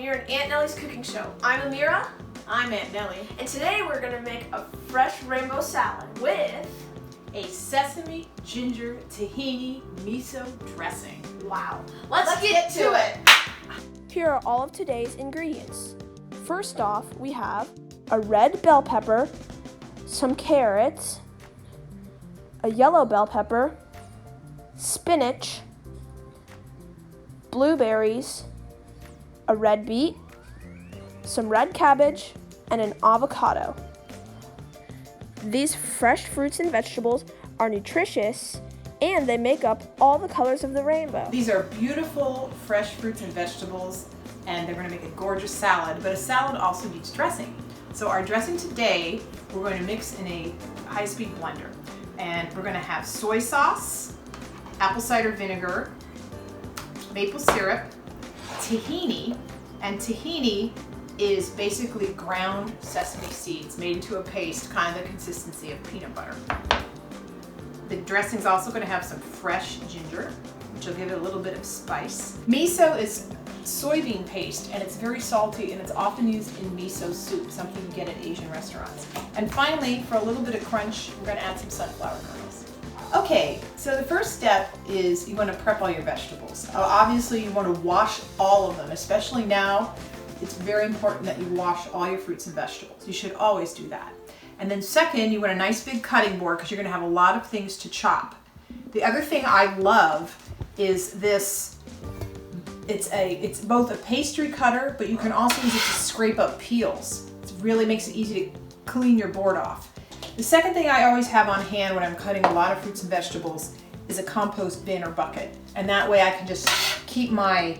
Amir and Aunt Nellie's cooking show. I'm Amira. I'm Aunt Nellie. And today we're going to make a fresh rainbow salad with a sesame, ginger, tahini, miso dressing. Wow. Let's get to it. Here are all of today's ingredients. First off, we have a red bell pepper, some carrots, a yellow bell pepper, spinach, blueberries, a red beet, some red cabbage, and an avocado. These fresh fruits and vegetables are nutritious and they make up all the colors of the rainbow. These are beautiful fresh fruits and vegetables, and they're going to make a gorgeous salad, but a salad also needs dressing. So our dressing today, we're going to mix in a high-speed blender, and we're going to have soy sauce, apple cider vinegar, maple syrup, tahini, and tahini is basically ground sesame seeds made into a paste, kind of the consistency of peanut butter. The dressing's also going to have some fresh ginger, which will give it a little bit of spice. Miso is soybean paste, and it's very salty, and it's often used in miso soup, something you get at Asian restaurants. And finally, for a little bit of crunch, we're going to add some sunflower kernels. Okay, so the first step is you want to prep all your vegetables. Obviously, you want to wash all of them, especially now. It's very important that you wash all your fruits and vegetables. You should always do that. And then second, you want a nice big cutting board because you're going to have a lot of things to chop. The other thing I love is this. It's both a pastry cutter, but you can also use it to scrape up peels. It really makes it easy to clean your board off. The second thing I always have on hand when I'm cutting a lot of fruits and vegetables is a compost bin or bucket. And that way I can just keep my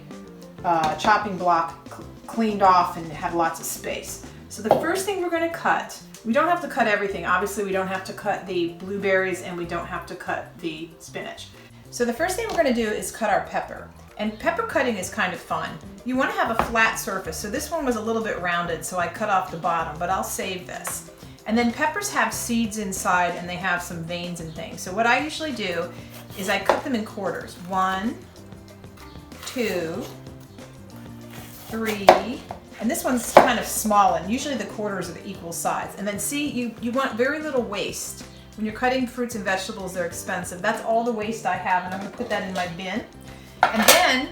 chopping block cleaned off and have lots of space. So the first thing we're going to cut, we don't have to cut everything. Obviously we don't have to cut the blueberries and we don't have to cut the spinach. So the first thing we're going to do is cut our pepper. And pepper cutting is kind of fun. You want to have a flat surface. So this one was a little bit rounded, so I cut off the bottom, but I'll save this. And then peppers have seeds inside and they have some veins and things. So what I usually do is I cut them in quarters. 1, 2, 3, and this one's kind of small, and usually the quarters are the equal size. And then see, you want very little waste. When you're cutting fruits and vegetables, they're expensive. That's all the waste I have, and I'm gonna put that in my bin. And then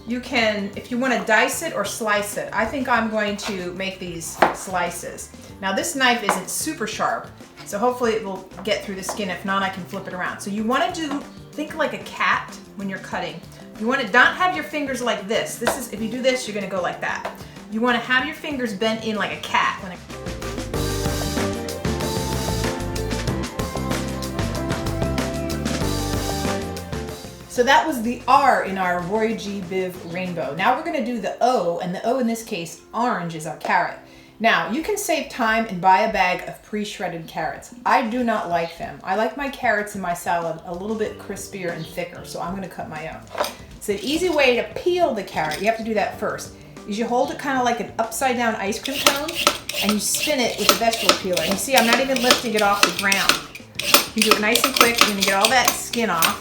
you can, if you want to dice it or slice it, I think I'm going to make these slices. Now this knife isn't super sharp, so hopefully it will get through the skin. If not, I can flip it around. So you want to think like a cat when you're cutting. You want to not have your fingers like this. If you do this, you're going to go like that. You want to have your fingers bent in like a cat. So that was the R in our Roy G. Biv rainbow. Now we're going to do the O, and the O in this case, orange, is our carrot. Now you can save time and buy a bag of pre-shredded carrots. I do not like them. I like my carrots in my salad a little bit crispier and thicker, so I'm going to cut my own. So the easy way to peel the carrot, you have to do that first, is you hold it kind of like an upside down ice cream cone, and you spin it with a vegetable peeler. And you see I'm not even lifting it off the ground. You do it nice and quick. You're going to get all that skin off.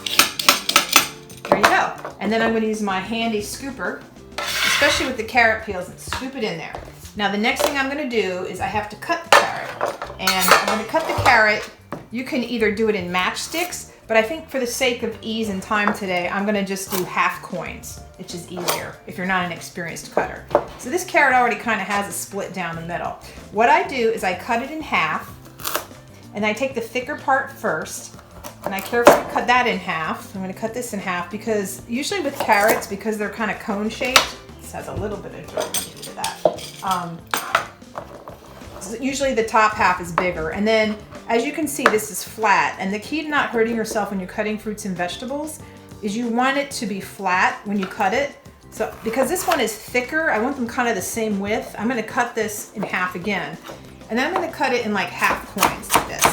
There you go. And then I'm going to use my handy scooper, especially with the carrot peels, and scoop it in there. Now the next thing I'm going to do is I have to cut the carrot. And I'm going to cut the carrot. You can either do it in matchsticks, but I think for the sake of ease and time today, I'm going to just do half coins, which is easier if you're not an experienced cutter. So this carrot already kind of has a split down the middle. What I do is I cut it in half, and I take the thicker part first, and I carefully cut that in half. I'm going to cut this in half because usually with carrots, because they're kind of cone shaped, this has a little bit of dirt to that. So usually the top half is bigger. And then as you can see, this is flat. And the key to not hurting yourself when you're cutting fruits and vegetables is you want it to be flat when you cut it. So because this one is thicker, I want them kind of the same width. I'm going to cut this in half again. And then I'm going to cut it in like half coins like this.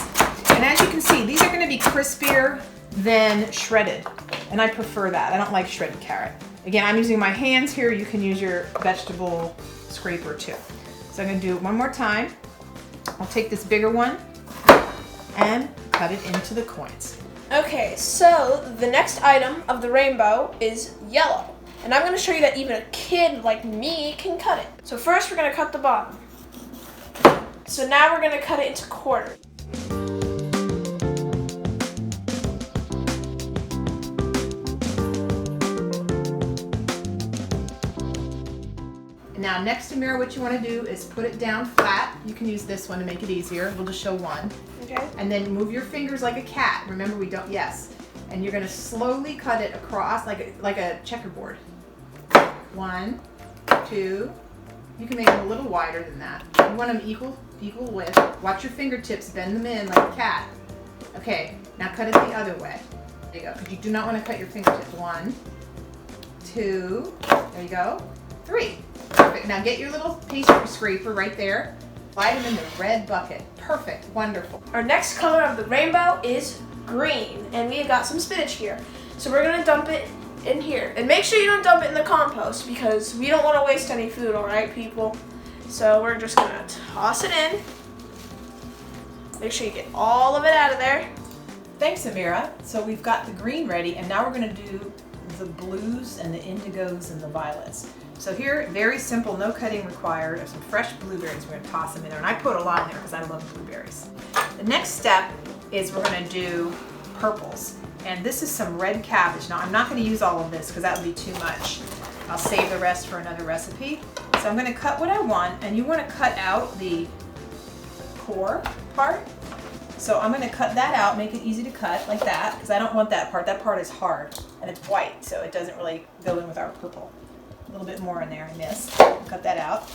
And as you can see, these are going to be crispier than shredded. And I prefer that. I don't like shredded carrot. Again, I'm using my hands here. You can use your vegetable scraper too. So I'm going to do it one more time. I'll take this bigger one and cut it into the coins. Okay, so the next item of the rainbow is yellow. And I'm gonna show you that even a kid like me can cut it. So first we're gonna cut the bottom. So now we're gonna cut it into quarters. Now next, Amira, what you want to do is put it down flat. You can use this one to make it easier. We'll just show one. Okay. And then move your fingers like a cat. Remember, we don't, yes. And you're going to slowly cut it across like a checkerboard. 1, 2. You can make them a little wider than that. You want them equal width. Watch your fingertips, bend them in like a cat. Okay, now cut it the other way. There you go. Because you do not want to cut your fingertips. 1, 2. There you go. 3. Perfect. Now get your little pastry scraper right there. Slide them in the red bucket. Perfect. Wonderful. Our next color of the rainbow is green, and we have got some spinach here. So we're gonna dump it in here. And make sure you don't dump it in the compost because we don't want to waste any food, alright people? So we're just gonna toss it in. Make sure you get all of it out of there. Thanks, Amira. So we've got the green ready, and now we're going to do the blues and the indigos and the violets. So here, very simple, no cutting required, of some fresh blueberries. We're going to toss them in there, and I put a lot in there because I love blueberries. The next step is we're going to do purples, and this is some red cabbage. Now I'm not going to use all of this because that would be too much. I'll save the rest for another recipe. So I'm going to cut what I want, and you want to cut out the core part. So I'm going to cut that out, make it easy to cut like that, because I don't want that part. That part is hard, and it's white, so it doesn't really go in with our purple. A little bit more in there I missed. Cut that out.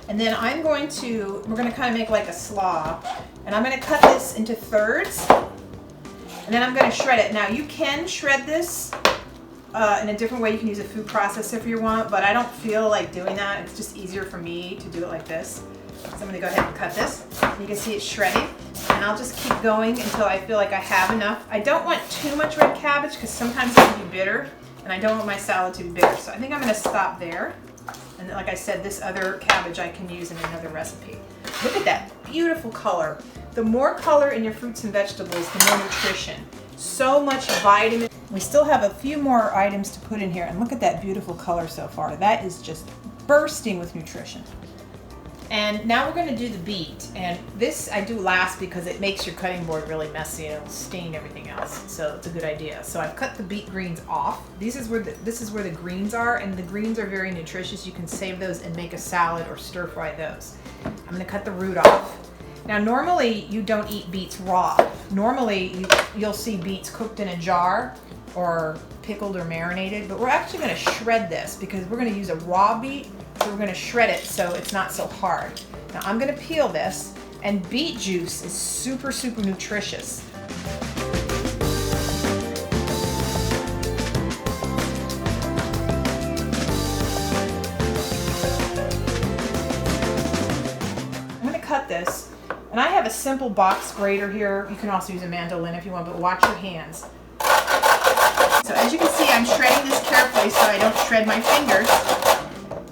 And then we're going to kind of make like a slaw, and I'm going to cut this into thirds, and then I'm going to shred it. Now you can shred this in a different way. You can use a food processor if you want, but I don't feel like doing that. It's just easier for me to do it like this. So I'm going to go ahead and cut this. You can see it's shredding, and I'll just keep going until I feel like I have enough. I don't want too much red cabbage because sometimes it can be bitter, and I don't want my salad to be bitter. So I think I'm going to stop there. And like I said, this other cabbage I can use in another recipe. Look at that beautiful color. The more color in your fruits and vegetables, the more nutrition. So much vitamin. We still have a few more items to put in here, and look at that beautiful color so far. That is just bursting with nutrition. And now we're going to do the beet, and this I do last because it makes your cutting board really messy and it'll stain everything else, so it's a good idea. So I've cut the beet greens off. This is where the greens are, and the greens are very nutritious. You can save those and make a salad or stir fry those. I'm going to cut the root off. Now normally you don't eat beets raw. Normally you'll see beets cooked in a jar or pickled or marinated, but we're actually going to shred this because we're going to use a raw beet. So we're going to shred it so it's not so hard. Now I'm going to peel this, and beet juice is super, super nutritious. I'm going to cut this, and I have a simple box grater here. You can also use a mandolin if you want, but watch your hands. So as you can see, I'm shredding this carefully so I don't shred my fingers.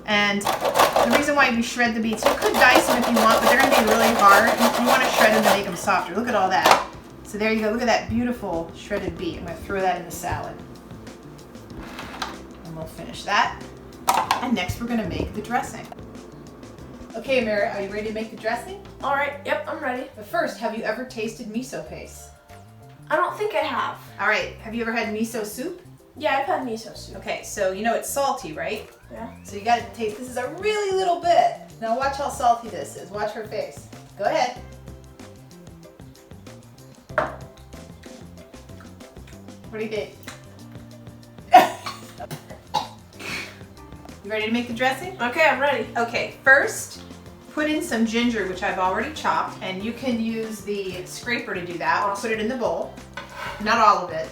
And the reason why we shred the beets, you could dice them if you want, but they're going to be really hard. You want to shred them to make them softer. Look at all that. So there you go. Look at that beautiful shredded beet. I'm going to throw that in the salad. And we'll finish that. And next we're going to make the dressing. Okay, Amira, are you ready to make the dressing? Alright, yep, I'm ready. But first, have you ever tasted miso paste? I don't think I have. All right, have you ever had miso soup? Yeah, I've had miso soup. Okay, so you know it's salty, right? Yeah. So you gotta taste, this is a really little bit. Now watch how salty this is. Watch her face. Go ahead. What do you think? You ready to make the dressing? Okay, I'm ready. Okay, first put in some ginger, which I've already chopped, and you can use the scraper to do that. Or put it in the bowl. Not all of it.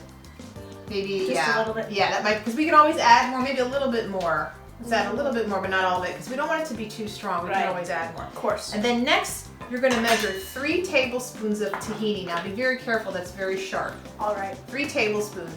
Maybe, Just a little bit? Yeah, that might, because we can always add more, maybe a little bit more. Let's add a little bit more, but not all of it, because we don't want it to be too strong. We can always add more. Of course. And then next, you're going to measure 3 tablespoons of tahini. Now be very careful, that's very sharp. Alright. 3 tablespoons.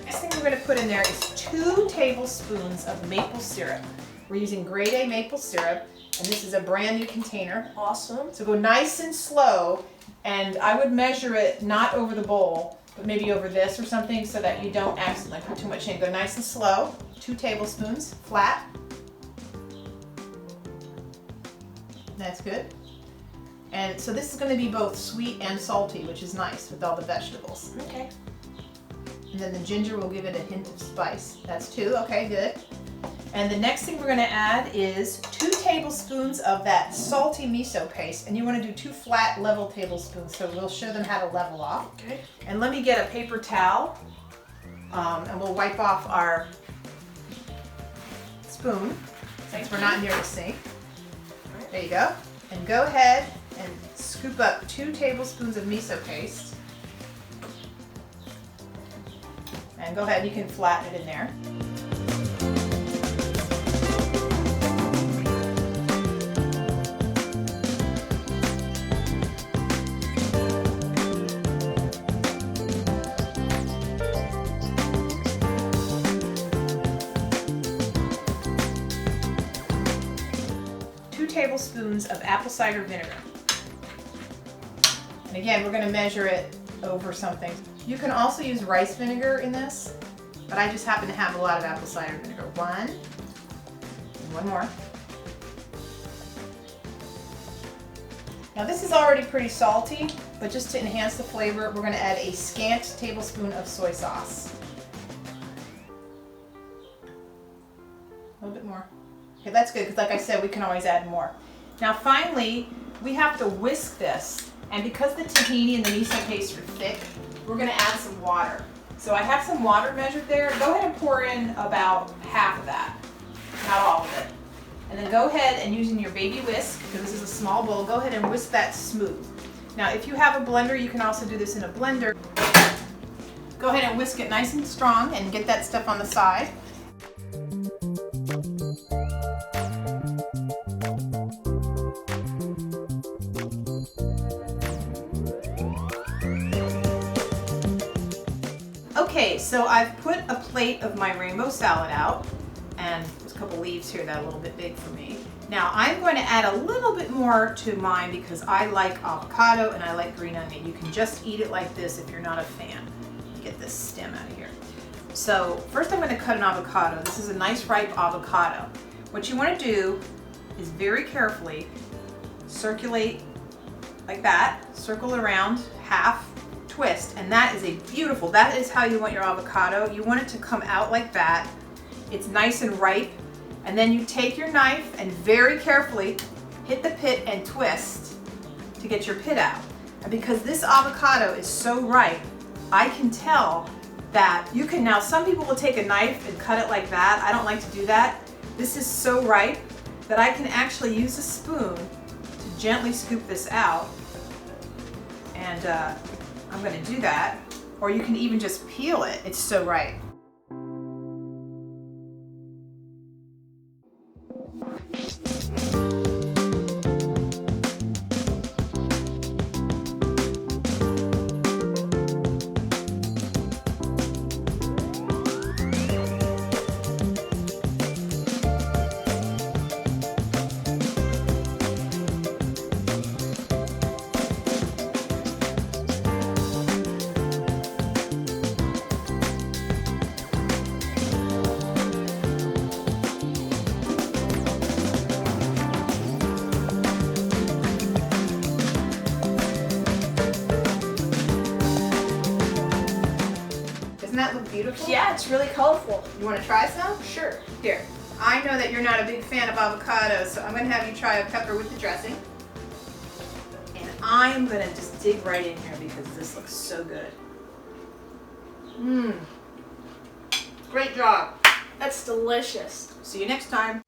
Next thing we're going to put in there is 2 tablespoons of maple syrup. We're using grade A maple syrup, and this is a brand new container. Awesome. So go nice and slow, and I would measure it not over the bowl, but maybe over this or something so that you don't accidentally put too much in. Go nice and slow. 2 tablespoons, flat. That's good. And so this is going to be both sweet and salty, which is nice with all the vegetables. Okay. And then the ginger will give it a hint of spice. That's 2, okay, good. And the next thing we're going to add is 2 tablespoons of that salty miso paste. And you want to do 2 flat level tablespoons, so we'll show them how to level off. Okay. And let me get a paper towel, and we'll wipe off our spoon, since we're not near the sink. There you go. And go ahead and scoop up 2 tablespoons of miso paste. And go ahead, you can flatten it in there. Tablespoons of apple cider vinegar. And again, we're going to measure it over something. You can also use rice vinegar in this, but I just happen to have a lot of apple cider vinegar. 1, and 1 more. Now this is already pretty salty, but just to enhance the flavor, we're going to add a scant tablespoon of soy sauce. A little bit more. Okay, that's good, because like I said, we can always add more. Now finally, we have to whisk this, and because the tahini and the miso paste are thick, we're going to add some water. So I have some water measured there. Go ahead and pour in about half of that, not all of it. And then go ahead and using your baby whisk, because this is a small bowl, go ahead and whisk that smooth. Now if you have a blender, you can also do this in a blender. Go ahead and whisk it nice and strong and get that stuff on the side. Okay, so I've put a plate of my rainbow salad out, and there's a couple leaves here that are a little bit big for me. Now I'm going to add a little bit more to mine because I like avocado and I like green onion. You can just eat it like this if you're not a fan. Get this stem out of here. So first I'm going to cut an avocado. This is a nice ripe avocado. What you want to do is very carefully circulate like that, circle around half, twist, and that is a beautiful, that is how you want your avocado. You want it to come out like that. It's nice and ripe, and then you take your knife and very carefully hit the pit and twist to get your pit out. And because this avocado is so ripe, I can tell that you can now, some people will take a knife and cut it like that. I don't like to do that. This is so ripe that I can actually use a spoon to gently scoop this out. And I'm going to do that, or you can even just peel it. It's so ripe. Doesn't that look beautiful? Yeah, it's really colorful. You want to try some? Sure. Here, I know that you're not a big fan of avocados, so I'm going to have you try a pepper with the dressing. And I'm going to just dig right in here because this looks so good. Mmm. Great job. That's delicious. See you next time.